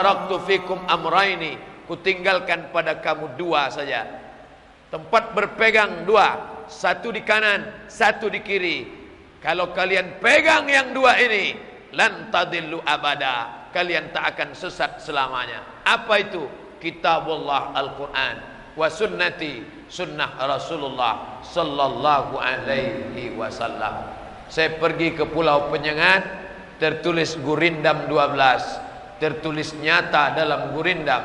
taraktu fikum amraini, kutinggalkan pada kamu dua saja. Tempat berpegang dua, satu di kanan, satu di kiri. Kalau kalian pegang yang dua ini, lan tadillu abada, kalian tak akan sesat selamanya. Apa itu? Kitabullah Al-Quran, wa sunnati, sunnah Rasulullah sallallahu alaihi wasallam. Saya pergi ke Pulau Penyengat, tertulis Gurindam 12, tertulis nyata dalam Gurindam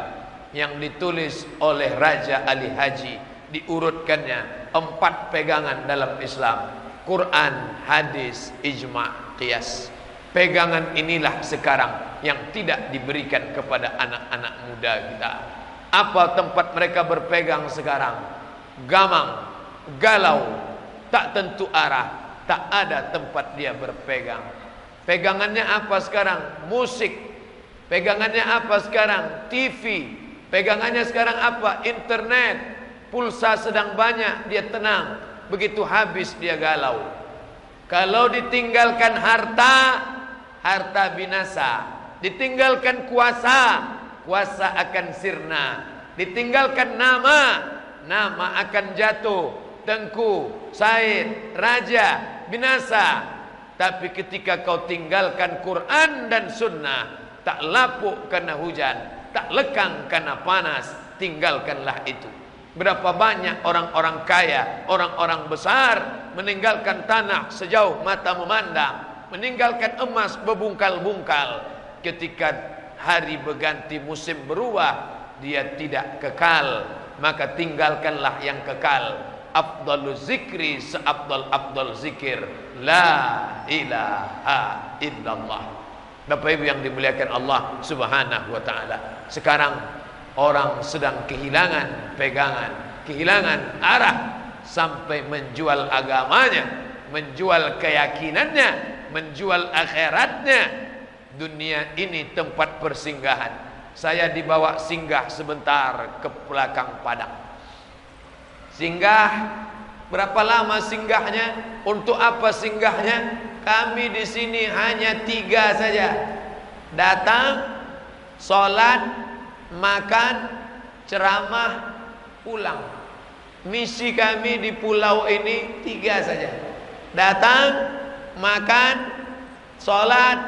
yang ditulis oleh Raja Ali Haji, diurutkannya 4 pegangan dalam Islam: Quran, hadis, ijma', qiyas. Pegangan inilah sekarang yang tidak diberikan kepada anak-anak muda kita. Apa tempat mereka berpegang sekarang? Gamang, galau, tak tentu arah. Tak ada tempat dia berpegang. Pegangannya apa sekarang? Musik. Pegangannya apa sekarang? TV. Pegangannya sekarang apa? Internet. Pulsa sedang banyak, dia tenang. Begitu habis dia galau. Kalau ditinggalkan harta, harta binasa. Ditinggalkan kuasa, kuasa akan sirna. Ditinggalkan nama, nama akan jatuh. Tengku, Said, Raja, binasa. Tapi ketika kau tinggalkan Quran dan Sunnah, tak lapuk karena hujan, tak lekang karena panas, tinggalkanlah itu. Berapa banyak orang-orang kaya, orang-orang besar meninggalkan tanah sejauh mata memandang, meninggalkan emas berbungkal-bungkal. Ketika hari berganti, musim berubah, dia tidak kekal, maka tinggalkanlah yang kekal. Afdalul zikri seafdal-afdal zikir, la ilaha illallah. Bapak Ibu yang dimuliakan Allah Subhanahu wa taala, sekarang orang sedang kehilangan pegangan, kehilangan arah, sampai menjual agamanya, menjual keyakinannya, menjual akhiratnya. Dunia ini tempat persinggahan. Saya dibawa singgah sebentar ke belakang padang. Singgah, berapa lama singgahnya? Untuk apa singgahnya? Kami di sini hanya 3 saja. Datang, sholat, makan, ceramah, pulang. Misi kami di pulau ini 3 saja. Datang, makan, sholat,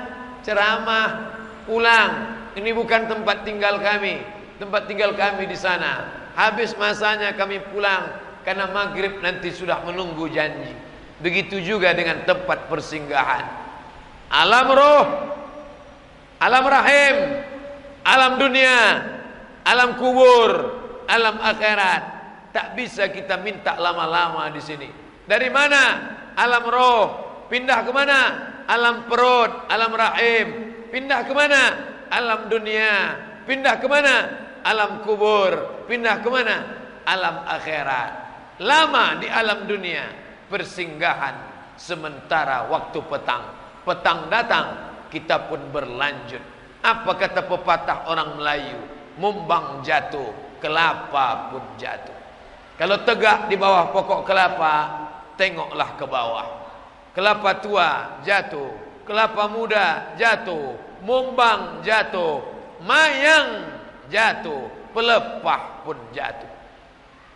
ceramah, pulang. Ini bukan tempat tinggal kami. Tempat tinggal kami di sana. Habis masanya kami pulang, karena maghrib nanti sudah menunggu janji. Begitu juga dengan tempat persinggahan. Alam roh, alam rahim, alam dunia, alam kubur, alam akhirat. Tak bisa kita minta lama-lama di sini. Dari mana? Alam roh. Pindah ke mana? Alam perut, alam rahim. Pindah ke mana? Alam dunia. Pindah ke mana? Alam kubur. Pindah ke mana? Alam akhirat. Lama di alam dunia, persinggahan sementara waktu petang. Petang datang, kita pun berlanjut. Apa kata pepatah orang Melayu? Mumbang jatuh, kelapa pun jatuh. Kalau tegak di bawah pokok kelapa, tengoklah ke bawah. Kelapa tua jatuh, kelapa muda jatuh, mumbang jatuh, mayang jatuh, pelepah pun jatuh.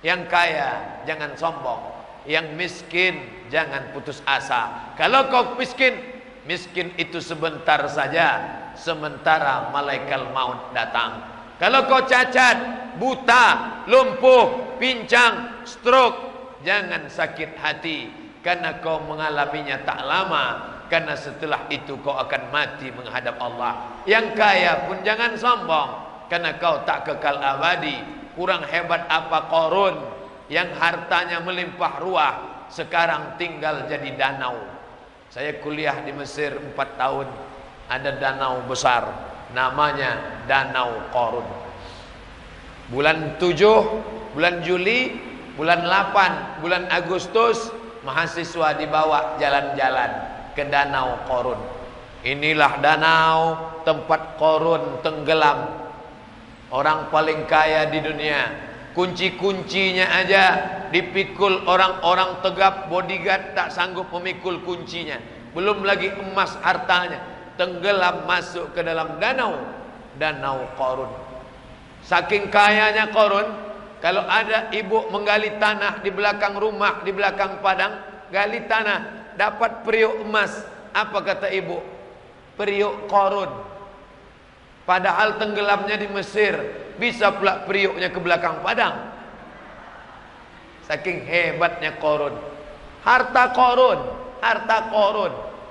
Yang kaya jangan sombong, yang miskin jangan putus asa. Kalau kau miskin, miskin itu sebentar saja, sementara malaikat maut datang. Kalau kau cacat, buta, lumpuh, pincang, stroke, jangan sakit hati, karena kau mengalaminya tak lama. Karena setelah itu kau akan mati menghadap Allah. Yang kaya pun jangan sombong, karena kau tak kekal abadi. Kurang hebat apa Qarun yang hartanya melimpah ruah, sekarang tinggal jadi danau. Saya kuliah di Mesir 4 tahun. Ada danau besar, namanya Danau Qarun. Bulan 7, bulan Juli, bulan 8, bulan Agustus, mahasiswa dibawa jalan-jalan ke Danau Qarun. Inilah danau tempat Qarun tenggelam. Orang paling kaya di dunia, kunci-kuncinya aja dipikul orang-orang tegap, bodyguard tak sanggup memikul kuncinya. Belum lagi emas hartanya, tenggelam masuk ke dalam danau. danau Qarun. Saking kayanya Qarun, kalau ada ibu menggali tanah di belakang rumah, di belakang padang, gali tanah, dapat periuk emas. Apa kata ibu? Periuk Qarun. Padahal tenggelamnya di Mesir, bisa pula periuknya ke belakang padang. Saking hebatnya Qarun. Harta Qarun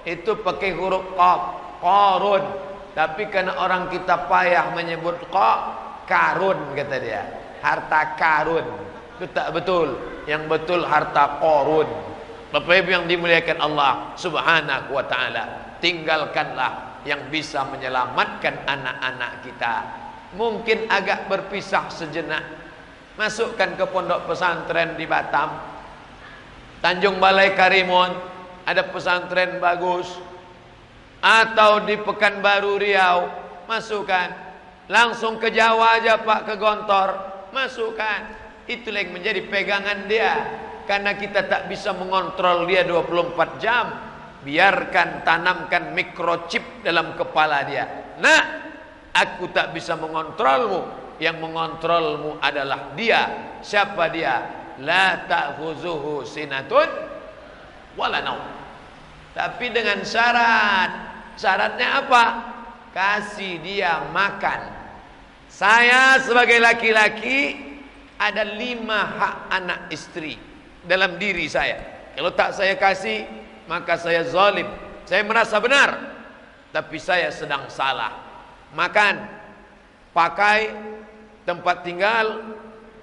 itu pakai huruf qaf, Qarun. Tapi karena orang kita payah menyebut qaf, karun kata dia. Harta karun. Itu tak betul. Yang betul harta Qarun. Bapak Ibu yang dimuliakan Allah Subhanahu wa taala, tinggalkanlah yang bisa menyelamatkan anak-anak kita. Mungkin agak berpisah sejenak. Masukkan ke pondok pesantren di Batam, Tanjung Balai Karimun, ada pesantren bagus. Atau di Pekanbaru Riau, masukkan. Langsung ke Jawa aja Pak, ke Gontor, masukkan. Itulah yang menjadi pegangan dia. Karena kita tak bisa mengontrol dia 24 jam. Biarkan, tanamkan microchip dalam kepala dia. Nah, aku tak bisa mengontrolmu. Yang mengontrolmu adalah dia. Siapa dia? La ta'khuzuhu sinatun wala naum. Tapi dengan syarat. Syaratnya apa? Kasih dia makan. Saya sebagai laki-laki ada 5 hak anak istri dalam diri saya. Kalau tak saya kasih, maka saya zalim. Saya merasa benar, tapi saya sedang salah. Makan, pakai, tempat tinggal,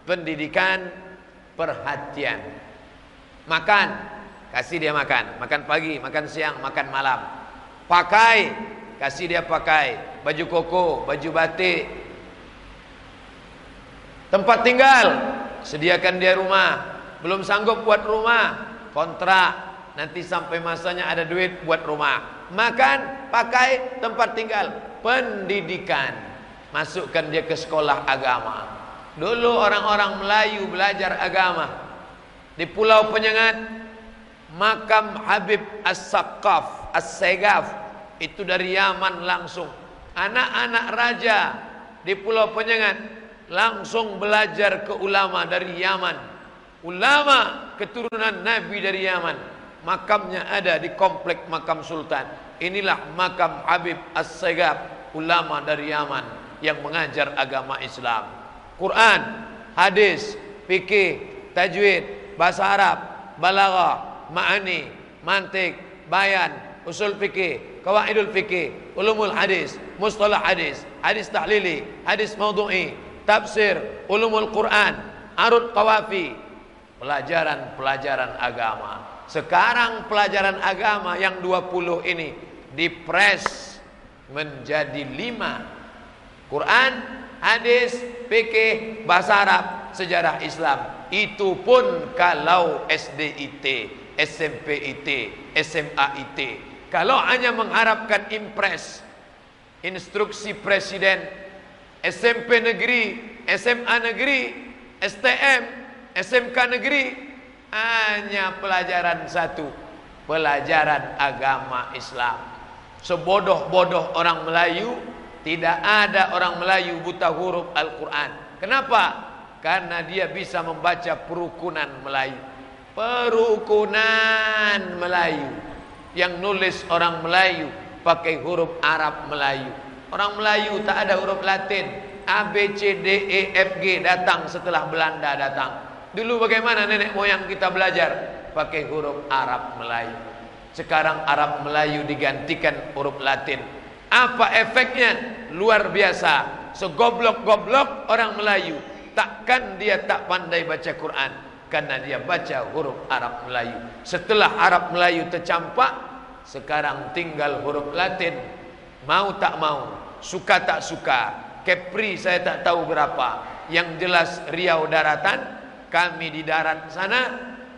pendidikan, perhatian. Makan, kasih dia makan. Makan pagi, makan siang, makan malam. Pakai, kasih dia pakai. Baju koko, baju batik. Tempat tinggal, sediakan dia rumah. Belum sanggup buat rumah, kontrak. Nanti sampai masanya ada duit buat rumah. Makan, pakai, tempat tinggal. Pendidikan, masukkan dia ke sekolah agama. Dulu orang-orang Melayu belajar agama di Pulau Penyengat, makam Habib As-Saqqaf, As-Segaf, itu dari Yaman langsung. Anak-anak raja di Pulau Penyengat langsung belajar ke ulama dari Yaman. Ulama keturunan Nabi dari Yaman. Makamnya ada di komplek makam Sultan. Inilah makam Habib As-Segaf, ulama dari Yaman yang mengajar agama Islam. Quran, hadis, fikih, tajwid, bahasa Arab, balaghah, ma'ani, mantik, bayan, usul fikih, qawaidul fikih, ulumul hadis, mustalah hadis, hadis tahlili, hadis maudhu'i, tafsir, ulumul Quran, arud qawafi, pelajaran-pelajaran agama. Sekarang pelajaran agama yang 20 ini dipres menjadi 5. Quran, hadis, fikih, bahasa Arab, sejarah Islam. Itu pun kalau SDIT, SMPIT, SMAIT. Kalau hanya mengharapkan impres, instruksi presiden, SMP negeri, SMA negeri, STM, SMK negeri, hanya pelajaran satu, pelajaran agama Islam. Sebodoh-bodoh orang Melayu, tidak ada orang Melayu buta huruf Al-Quran. Kenapa? Karena dia bisa membaca perukunan Melayu. Perukunan Melayu. Yang nulis orang Melayu pakai huruf Arab Melayu. Orang Melayu tak ada huruf Latin. A, B, C, D, E, F, G datang setelah Belanda datang. Dulu bagaimana nenek moyang kita belajar? Pakai huruf Arab Melayu. Sekarang Arab Melayu digantikan huruf Latin. Apa efeknya? Luar biasa. Segoblok-goblok orang Melayu, takkan dia tak pandai baca Quran, karena dia baca huruf Arab Melayu. Setelah Arab Melayu tercampak, sekarang tinggal huruf Latin. Mau tak mau, suka tak suka, Kepri saya tak tahu berapa. Yang jelas Riau daratan, kami di darat sana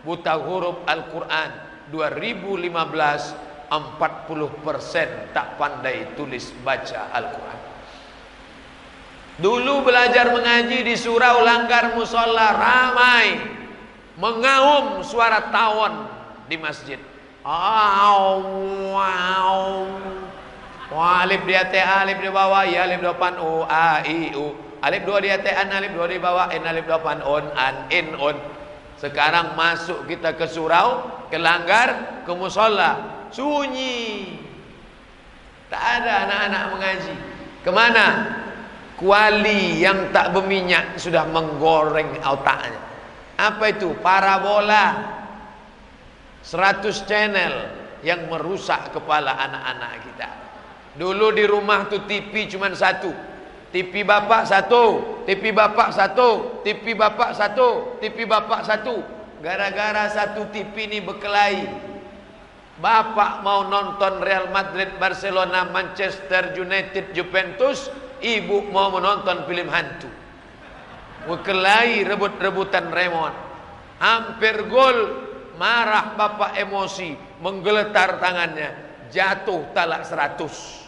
buta huruf Al-Quran 2015, 40% tak pandai tulis baca Al-Quran. Dulu belajar mengaji di surau langgar musola ramai, mengaum suara tawon di masjid. Wah, alif di atas, alif di bawah, ya alif di depan, u, a, i, u. Alif dua di atas, an, alif dua di bawah, in, alif di depan, on, an, in, on. Sekarang masuk kita ke surau, ke langgar, ke musola, sunyi. Tak ada anak-anak mengaji. Kemana? Kuali yang tak berminyak sudah menggoreng otaknya. Apa itu? Parabola 100 channel yang merusak kepala anak-anak kita. Dulu di rumah tuh TV cuma satu, TV bapak satu, TV bapak satu, TV bapak satu, TV bapak satu. Gara-gara satu TV ini berkelahi. Bapak mau nonton Real Madrid, Barcelona, Manchester United, Juventus, ibu mau menonton film hantu. Berkelahi, rebut-rebutan remote. Hampir gol, marah bapak emosi, menggeletar tangannya, jatuh talak 100.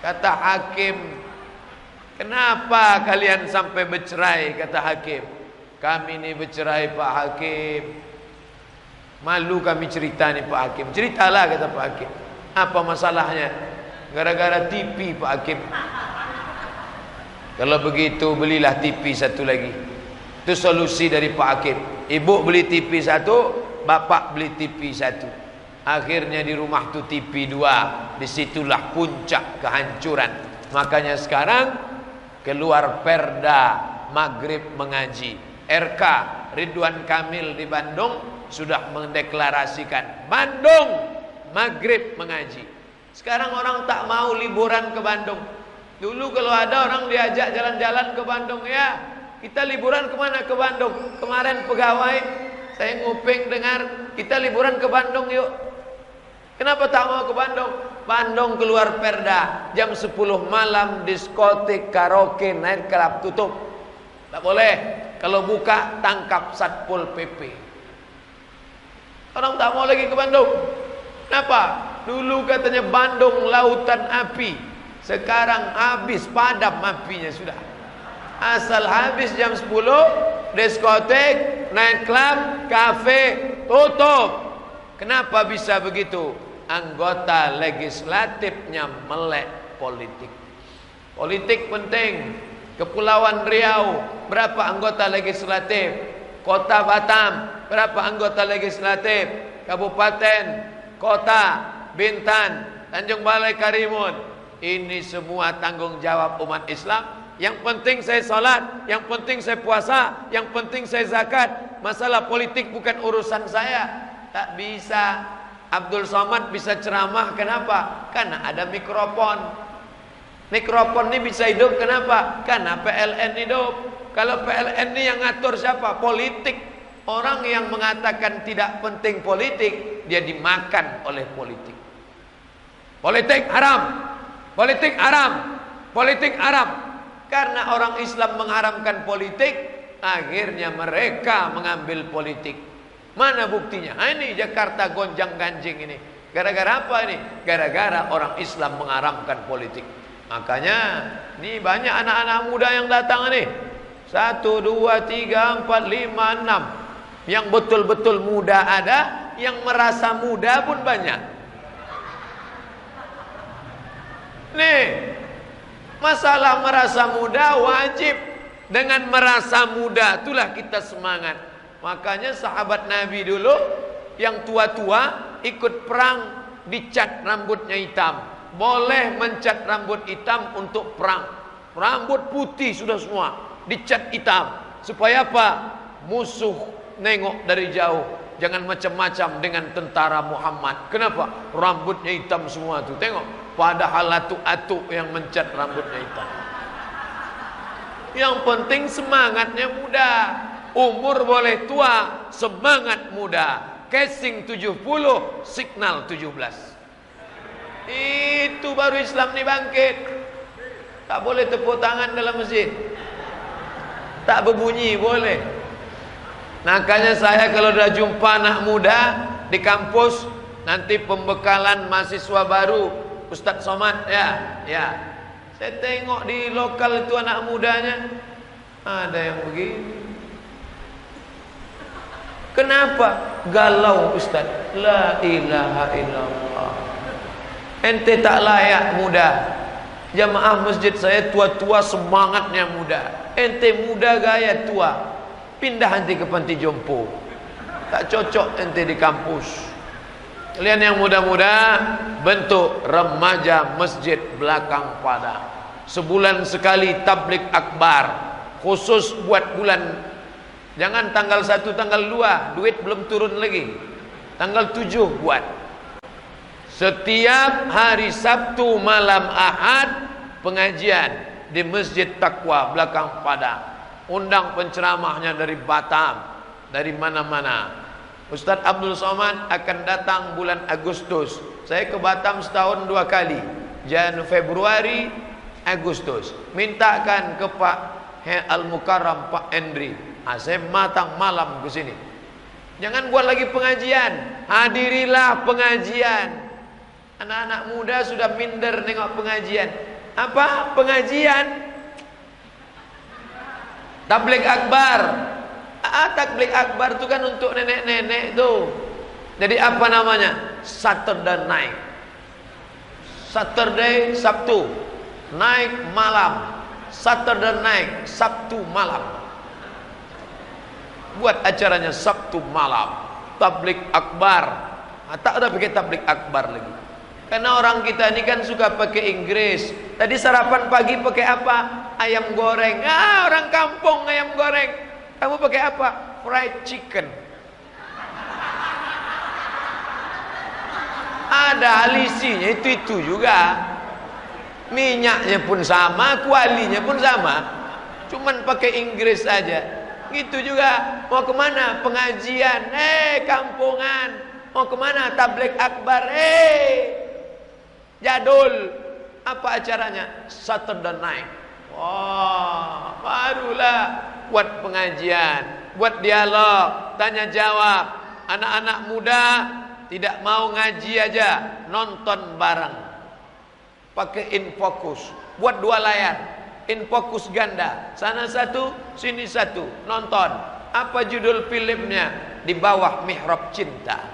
Kata hakim, kenapa kalian sampai bercerai? Kata hakim, kami ini bercerai Pak Hakim. Malu kami cerita nih Pak Hakim. Ceritalah kata Pak Hakim. Apa masalahnya? Gara-gara TV Pak Hakim. Kalau begitu belilah TV satu lagi. Itu solusi dari Pak Hakim. Ibu beli TV satu, bapak beli TV satu. Akhirnya di rumah tu TV 2. Disitulah puncak kehancuran. Makanya sekarang keluar perda maghrib mengaji. RK Ridwan Kamil di Bandung sudah mendeklarasikan Bandung maghrib mengaji. Sekarang orang tak mau liburan ke Bandung. Dulu kalau ada orang diajak jalan-jalan ke Bandung, ya kita liburan kemana? Ke Bandung. Kemarin pegawai saya nguping dengar, kita liburan ke Bandung yuk. Kenapa tak mau ke Bandung? Bandung keluar perda jam 10 malam diskotik, karaoke, night club tutup. Tak boleh. Kalau buka tangkap Satpol PP. Orang tak mau lagi ke Bandung. Kenapa? Dulu katanya Bandung lautan api. Sekarang habis, padam apinya sudah. Asal habis jam 10, diskotik, night club, kafe tutup. Kenapa bisa begitu? Anggota legislatifnya melek politik. Politik penting. Kepulauan Riau berapa anggota legislatif? Kota Batam berapa anggota legislatif? Kabupaten, kota, Bintan, Tanjung Balai, Karimun. Ini semua tanggung jawab umat Islam. Yang penting saya salat, yang penting saya puasa, yang penting saya zakat. Masalah politik bukan urusan saya. Tak bisa. Abdul Somad bisa ceramah, kenapa? Karena ada mikrofon. Mikrofon ini bisa hidup, kenapa? Karena PLN hidup. Kalau PLN ini yang ngatur siapa? Politik. Orang yang mengatakan tidak penting politik, dia dimakan oleh politik. Politik haram. Politik haram. Politik haram. Karena orang Islam mengharamkan politik, akhirnya mereka mengambil politik. Mana buktinya? Nah, ini Jakarta gonjang ganjing ini. Gara-gara apa ini? Gara-gara orang Islam mengharamkan politik. Makanya ini banyak anak-anak muda yang datang nih. 1, 2, 3, 4, 5, 6. Yang betul-betul muda ada, yang merasa muda pun banyak. Nih, masalah merasa muda wajib. Dengan merasa muda itulah kita semangat. Makanya sahabat Nabi dulu yang tua-tua ikut perang dicat rambutnya hitam. Boleh mencat rambut hitam untuk perang. Rambut putih sudah semua dicat hitam. Supaya apa? Musuh nengok dari jauh. Jangan macam-macam dengan tentara Muhammad. Kenapa? Rambutnya hitam semua tuh. Tengok. Padahal atuk-atuk yang mencat rambutnya hitam. Yang penting semangatnya muda. Umur boleh tua, semangat muda. Casing 70, signal 17. Itu baru Islam nih bangkit. Tak boleh tepuk tangan dalam masjid. Tak berbunyi boleh. Makanya saya kalau dah jumpa anak muda di kampus, nanti pembekalan mahasiswa baru, Ustadz Somad, ya. Saya tengok di lokal itu anak mudanya, ada yang begini. Kenapa? Galau Ustaz. La ilaha illallah. Ente tak layak muda. Jamaah masjid saya tua-tua semangatnya muda. Ente muda gaya tua. Pindah ente ke panti jompo. Tak cocok ente di kampus. Kalian yang muda-muda bentuk remaja masjid belakang Padang. Sebulan sekali tablik akbar. Khusus buat bulan. Jangan tanggal 1, tanggal 2. Duit belum turun lagi. Tanggal 7 buat. Setiap hari Sabtu malam Ahad pengajian di Masjid Taqwa belakang Padang. Undang penceramahnya dari Batam, dari mana-mana. Ustadz Abdul Somad akan datang bulan Agustus. Saya ke Batam setahun 2 kali. Februari, Agustus. Mintakan ke Pak Al-Mukarram, Pak Endri. Saya matang malam ke sini. Jangan buat lagi pengajian. Hadirilah pengajian. Anak-anak muda sudah minder nengok pengajian. Apa? Pengajian tabligh akbar. Tabligh akbar itu kan untuk nenek-nenek tuh. Jadi apa namanya? Saturday night. Saturday Sabtu. Night malam. Saturday night Sabtu malam. Buat acaranya Sabtu malam. Tabligh akbar. Tak ada pakai tabligh akbar lagi. Karena orang kita ini kan suka pakai Inggris. Tadi sarapan pagi pakai apa? Ayam goreng. Orang kampung ayam goreng. Kamu pakai apa? Fried chicken. Ada alisinya itu juga. Minyaknya pun sama, kualinya pun sama. Cuman pakai Inggris aja. Gitu juga. Mau kemana? Pengajian. Kampungan. Mau kemana? Tabligh akbar. Jadul. Apa acaranya? Saturday night. Wah, barulah buat pengajian, buat dialog, tanya jawab. Anak-anak muda tidak mau ngaji aja, nonton bareng. Pakai infocus, buat 2 layar. Infocus ganda, sana 1, sini 1, nonton. Apa judul filmnya? Di bawah mihrab cinta.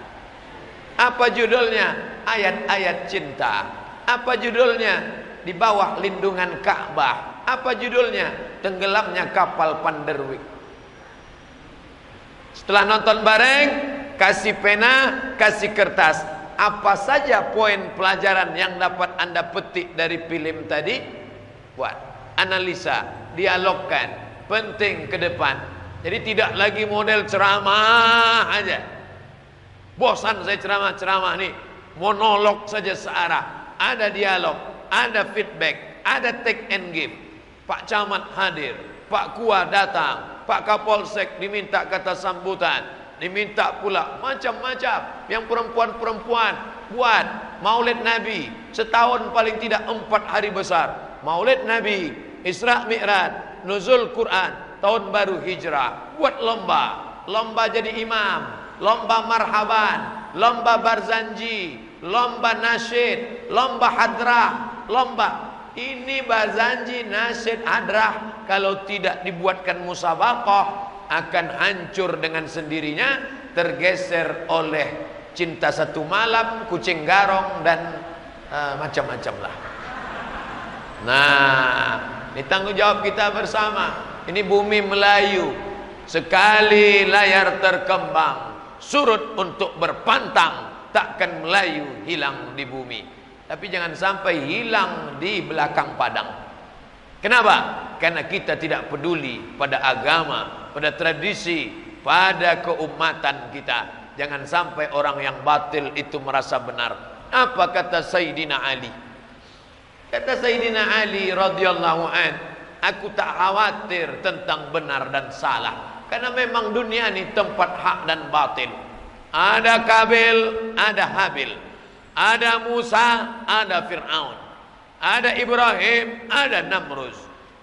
Apa judulnya? Ayat-ayat cinta. Apa judulnya? Di bawah lindungan Ka'bah. Apa judulnya? Tenggelamnya kapal Panderwick. Setelah nonton bareng, kasih pena, kasih kertas. Apa saja poin pelajaran yang dapat Anda petik dari film tadi? Buat analisa, dialogkan, penting ke depan. Jadi tidak lagi model ceramah aja. Bosan saya ceramah-ceramah nih, monolog saja searah. Ada dialog, ada feedback, ada take and give. Pak Camat hadir, Pak Kua datang, Pak Kapolsek diminta kata sambutan, diminta pula macam-macam. Yang perempuan-perempuan buat Maulid Nabi, setahun paling tidak 4 hari besar. Maulid Nabi, Isra Mi'raj, Nuzul Quran, tahun baru hijrah. Buat lomba jadi imam, lomba marhaban, lomba barzanji, lomba nasyid, lomba hadrah, lomba. Ini barzanji, nasyid, hadrah kalau tidak dibuatkan musabaqah akan hancur dengan sendirinya, tergeser oleh cinta satu malam, kucing garong dan macam-macam lah. Nah, ini tanggung jawab kita bersama. Ini bumi Melayu. Sekali layar terkembang, surut untuk berpantang, takkan Melayu hilang di bumi. Tapi jangan sampai hilang di belakang Padang. Kenapa? Karena kita tidak peduli pada agama, pada tradisi, pada keumatan kita. Jangan sampai orang yang batil itu merasa benar. Apa kata Sayyidina Ali? Kata Sayyidina Ali radhiyallahu an, aku tak khawatir tentang benar dan salah. Karena memang dunia ini tempat hak dan batil. Ada Kabil, ada Habil. Ada Musa, ada Fir'aun. Ada Ibrahim, ada Namrus.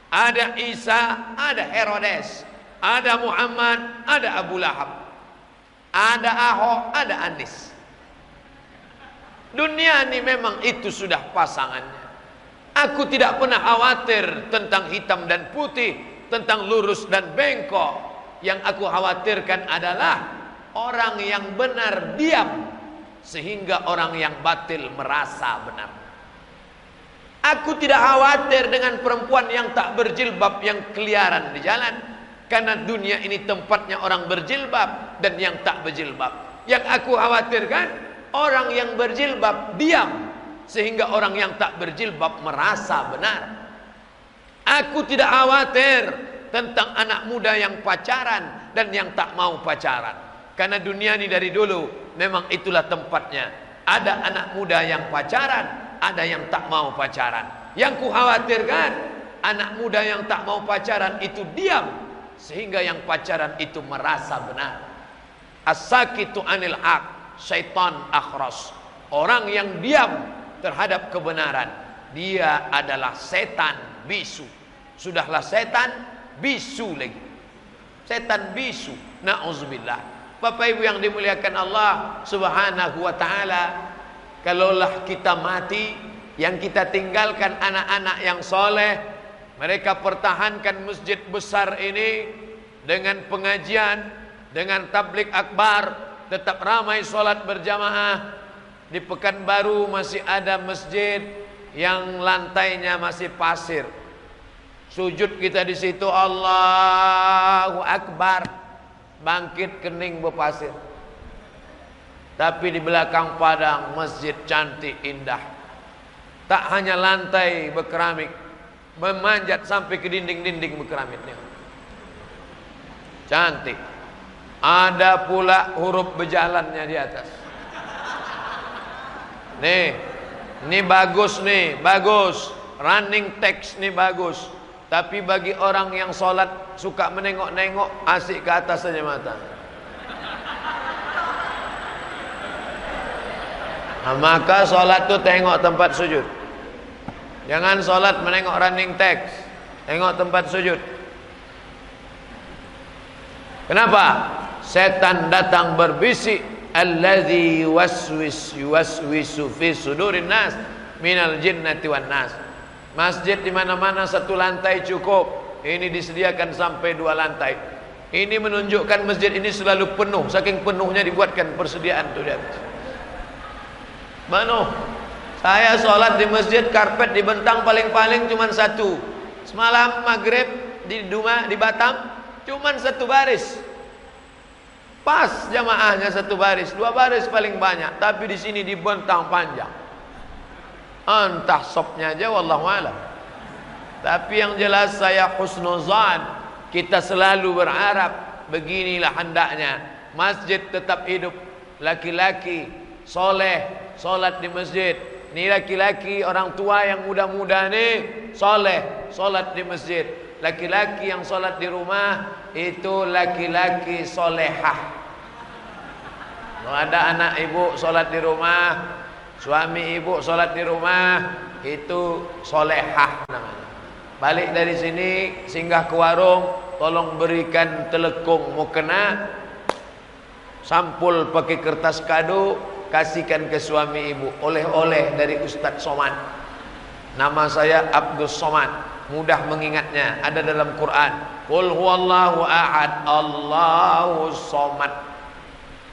Ada Isa, ada Herodes. Ada Muhammad, ada Abu Lahab. Ada Ahok, ada Anies. Dunia ini memang itu sudah pasangannya. Aku tidak pernah khawatir tentang hitam dan putih, tentang lurus dan bengkok. Yang aku khawatirkan adalah orang yang benar diam, sehingga orang yang batil merasa benar. Aku tidak khawatir dengan perempuan yang tak berjilbab yang keliaran di jalan, karena dunia ini tempatnya orang berjilbab dan yang tak berjilbab. Yang aku khawatirkan orang yang berjilbab diam, sehingga orang yang tak berjilbab merasa benar. Aku tidak khawatir tentang anak muda yang pacaran dan yang tak mau pacaran, karena dunia ini dari dulu memang itulah tempatnya. Ada anak muda yang pacaran, ada yang tak mau pacaran. Yang ku khawatirkan anak muda yang tak mau pacaran itu diam, sehingga yang pacaran itu merasa benar. As-sakitu anil haq syaitan akhras. Orang yang diam terhadap kebenaran, dia adalah setan bisu. Sudahlah setan, bisu lagi. Setan bisu. Na'udzubillah. Bapak Ibu yang dimuliakan Allah Subhanahu wa ta'ala, kalaulah kita mati, yang kita tinggalkan anak-anak yang soleh, mereka pertahankan masjid besar ini dengan pengajian, dengan tablik akbar, tetap ramai solat berjamaah. Di Pekanbaru masih ada masjid yang lantainya masih pasir. Sujud kita di situ Allahu Akbar, bangkit kening berpasir. Tapi di belakang padang masjid cantik indah. Tak hanya lantai berkeramik, memanjat sampai ke dinding-dinding berkeramiknya. Cantik. Ada pula huruf berjalannya di atas. Nih bagus nih, bagus. Running text nih bagus. Tapi bagi orang yang sholat suka menengok-nengok, asik ke atas saja mata. Nah, maka sholat tu tengok tempat sujud. Jangan sholat menengok running text, tengok tempat sujud. Kenapa? Setan datang berbisik, allazi yuwaswisu fi sudurin nas minal jinnati wan nas. Masjid di mana-mana satu lantai cukup. Ini disediakan sampai 2 lantai. Ini menunjukkan masjid ini selalu penuh. Saking penuhnya dibuatkan persediaan tu dia. Penuh. Saya sholat di masjid, karpet dibentang paling-paling cuma 1. Semalam maghrib di Batam cuma 1 baris. Pas jamaahnya 1 baris, 2 baris paling banyak. Tapi di sini dibentang panjang. Entah sopnya aja wallahu alam. Tapi yang jelas saya husnuzan, kita selalu berharap beginilah hendaknya masjid tetap hidup. Laki-laki soleh solat di masjid. Ini laki-laki orang tua yang muda-muda nih soleh solat di masjid. Laki-laki yang solat di rumah itu laki-laki solehah. Kalau ada anak ibu solat di rumah, suami ibu sholat di rumah, itu solehah namanya. Balik dari sini singgah ke warung, tolong berikan telekung mukena, sampul pakai kertas kado, kasihkan ke suami ibu, oleh-oleh dari Ustadz Somad. Nama saya Abdus Somad, mudah mengingatnya, ada dalam Quran. Qul huwallahu ahad, Allahu somad.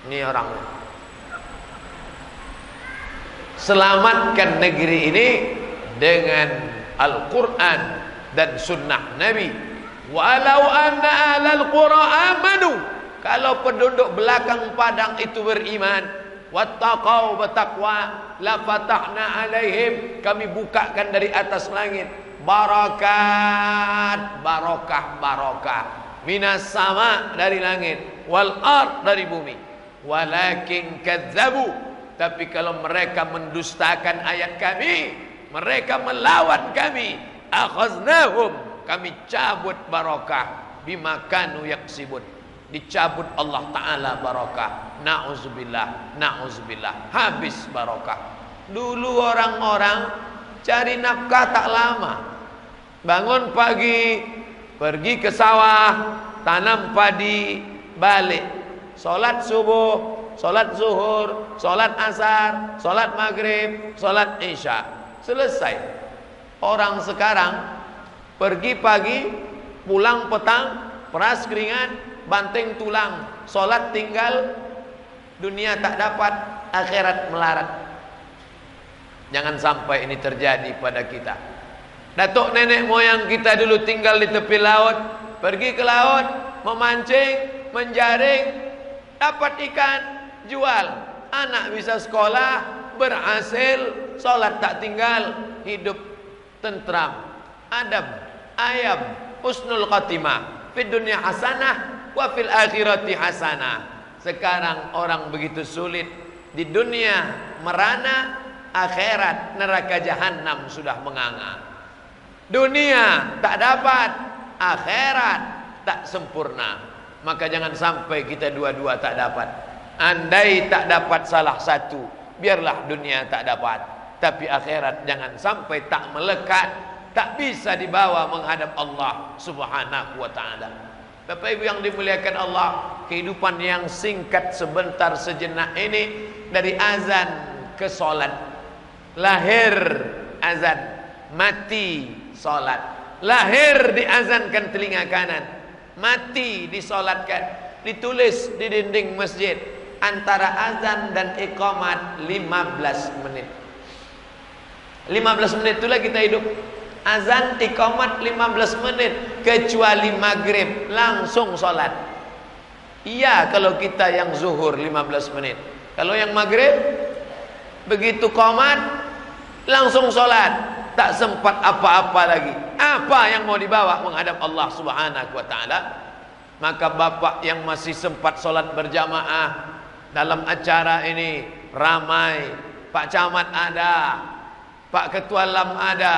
Ini orangnya. Selamatkan negeri ini dengan Al-Quran dan Sunnah Nabi. Walau anna ahlal qura amanu, kalau penduduk belakang padang itu beriman, wattaqau, bertakwa, la fatahna alaihim, kami bukakan dari atas langit barakat, barokah minas sama, dari langit, wal ard, dari bumi. Walakin kadzabu, tapi kalau mereka mendustakan ayat kami, mereka melawan kami, akhaznahum, kami cabut barokah, bima kanu yaksibun, dicabut Allah Ta'ala barokah. Na'udzubillah, na'udzubillah, habis barokah. Dulu orang-orang cari nafkah tak lama, bangun pagi, pergi ke sawah, tanam padi, balik, sholat subuh, sholat zuhur, sholat asar, sholat maghrib, sholat isya, selesai. Orang sekarang pergi pagi, pulang petang, peras keringat, banting tulang, sholat tinggal, dunia tak dapat, akhirat melarat. Jangan sampai ini terjadi pada kita. Datuk nenek moyang kita dulu tinggal di tepi laut, pergi ke laut, memancing, menjaring, dapat ikan, jual. Anak bisa sekolah, berhasil, sholat tak tinggal, hidup tentram, adab, ayam, husnul khatimah, fid dunya hasanah, wa fil akhirati hasanah. Sekarang orang begitu sulit, di dunia merana, akhirat neraka jahanam sudah menganga. Dunia tak dapat, akhirat tak sempurna. Maka jangan sampai kita dua-dua tak dapat. Andai tak dapat salah satu, biarlah dunia tak dapat, tapi akhirat jangan sampai tak melekat, tak bisa dibawa menghadap Allah Subhanahu wa ta'ala. Bapak Ibu yang dimuliakan Allah, kehidupan yang singkat sebentar sejenak ini, dari azan ke solat. Lahir azan, mati solat. Lahir diazankan telinga kanan, mati disolatkan. Ditulis di dinding masjid, antara azan dan iqamat 15 menit. 15 menit itulah kita hidup. Azan iqamat 15 menit, kecuali maghrib langsung sholat. Iya kalau kita yang zuhur 15 menit. Kalau yang maghrib begitu qomat langsung sholat, tak sempat apa-apa lagi. Apa yang mau dibawa menghadap Allah Subhanahu wa ta'ala? Maka bapak yang masih sempat sholat berjamaah, dalam acara ini ramai, Pak Camat ada, Pak Ketua Lam ada,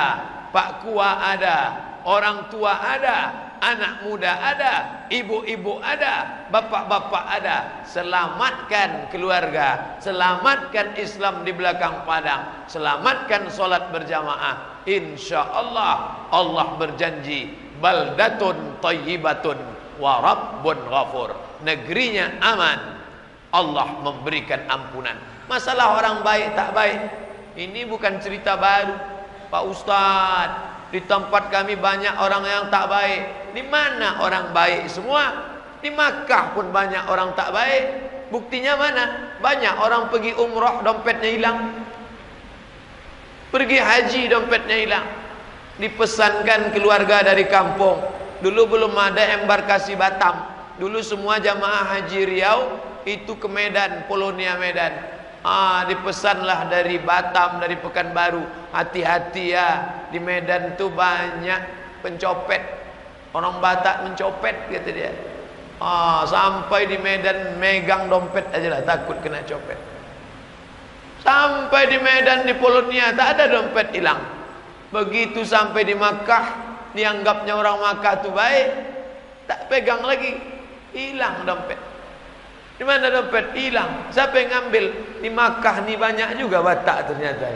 Pak Kua ada, orang tua ada, anak muda ada, ibu-ibu ada, bapak-bapak ada. Selamatkan keluarga, selamatkan Islam di belakang padang, selamatkan solat berjamaah. Insya Allah, Allah berjanji, baldatun thayyibatun wa rabbun ghafur. Negerinya aman, Allah memberikan ampunan. Masalah orang baik tak baik, ini bukan cerita baru. Pak Ustadz, di tempat kami banyak orang yang tak baik. Di mana orang baik semua? Di Makkah pun banyak orang tak baik. Buktinya mana? Banyak orang pergi umrah dompetnya hilang, pergi haji dompetnya hilang. Dipesankan keluarga dari kampung. Dulu belum ada embarkasi Batam. Dulu semua jamaah haji Riau itu ke Medan, Polonia Medan. Dipesanlah dari Batam, dari Pekanbaru. Hati-hati ya, di Medan tuh banyak pencopet. Orang Batak mencopet kata dia. Sampai di Medan megang dompet aja lah, takut kena copet. Sampai di Medan, di Polonia tak ada dompet hilang. Begitu sampai di Makkah, dianggapnya orang Makkah tuh baik, tak pegang lagi, hilang dompet. Di mana dompet? Hilang. Siapa yang ngambil? Di Makkah nih banyak juga Batak ternyata.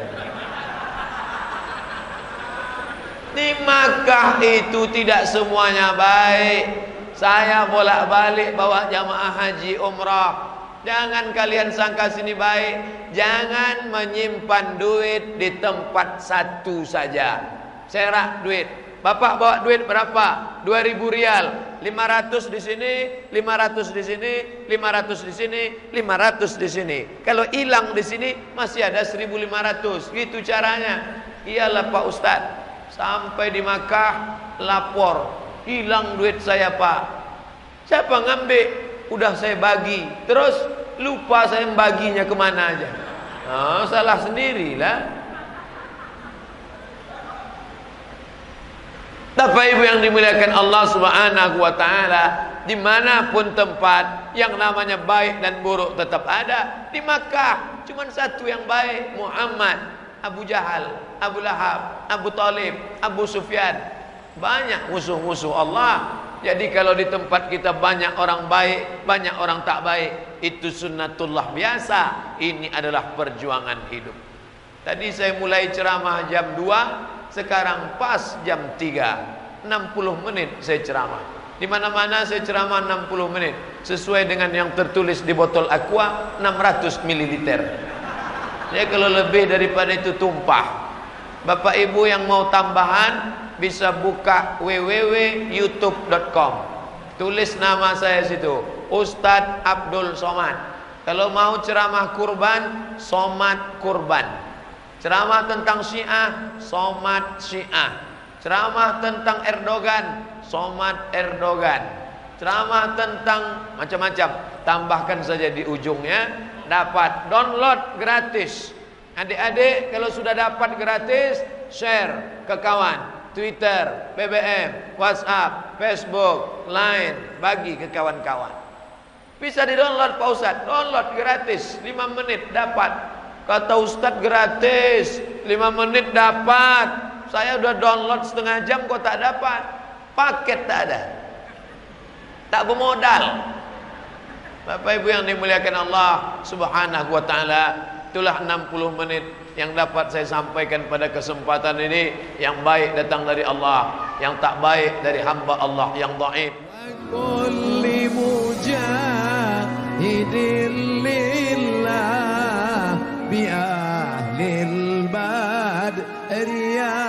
Di Makkah itu tidak semuanya baik. Saya bolak-balik bawa jamaah haji umrah. Jangan kalian sangka sini baik. Jangan menyimpan duit di tempat satu saja. Serak duit. Bapak bawa duit berapa? 2.000 rial. 500 di sini, 500 di sini, 500 di sini, 500 di sini. Kalau hilang di sini masih ada 1.500. Gitu caranya. Iyalah Pak Ustadz. Sampai di Makkah lapor, hilang duit saya Pak. Siapa ngambil? Udah saya bagi. Terus lupa saya membaginya kemana aja. Salah sendirilah. Bapak Ibu yang dimuliakan Allah Subhanahu wa ta'ala, dimanapun tempat yang namanya baik dan buruk tetap ada. Di Makkah cuma satu yang baik, Muhammad, Abu Jahal, Abu Lahab, Abu Talib, Abu Sufyan. Banyak musuh-musuh Allah. Jadi kalau di tempat kita banyak orang baik, banyak orang tak baik, itu sunnatullah biasa. Ini adalah perjuangan hidup. Tadi saya mulai ceramah jam 2, sekarang pas jam 3, 60 menit saya ceramah. Di mana-mana saya ceramah 60 menit, sesuai dengan yang tertulis di botol aqua 600 ml. Ya kalau lebih daripada itu tumpah. Bapak Ibu yang mau tambahan bisa buka www.youtube.com. Tulis nama saya situ, Ustadz Abdul Somad. Kalau mau ceramah kurban, somat kurban. Ceramah tentang Syiah, somat Syiah. Ceramah tentang Erdogan, somat Erdogan. Ceramah tentang macam-macam. Tambahkan saja di ujungnya, dapat download gratis. Adik-adik kalau sudah dapat gratis, share ke kawan. Twitter, BBM, WhatsApp, Facebook, Line, bagi ke kawan-kawan. Bisa di-download Pak Ustadz, download gratis, 5 menit dapat. Kata Ustadz gratis, 5 menit dapat. Saya udah download setengah jam kok tak dapat. Paket tak ada. Tak bermodal. Bapak Ibu yang dimuliakan Allah Subhanahu wa taala, itulah 60 menit yang dapat saya sampaikan pada kesempatan ini. Yang baik datang dari Allah, yang tak baik dari hamba Allah yang dhaif. Kulli mujahidin lillah bi ahlil badr ya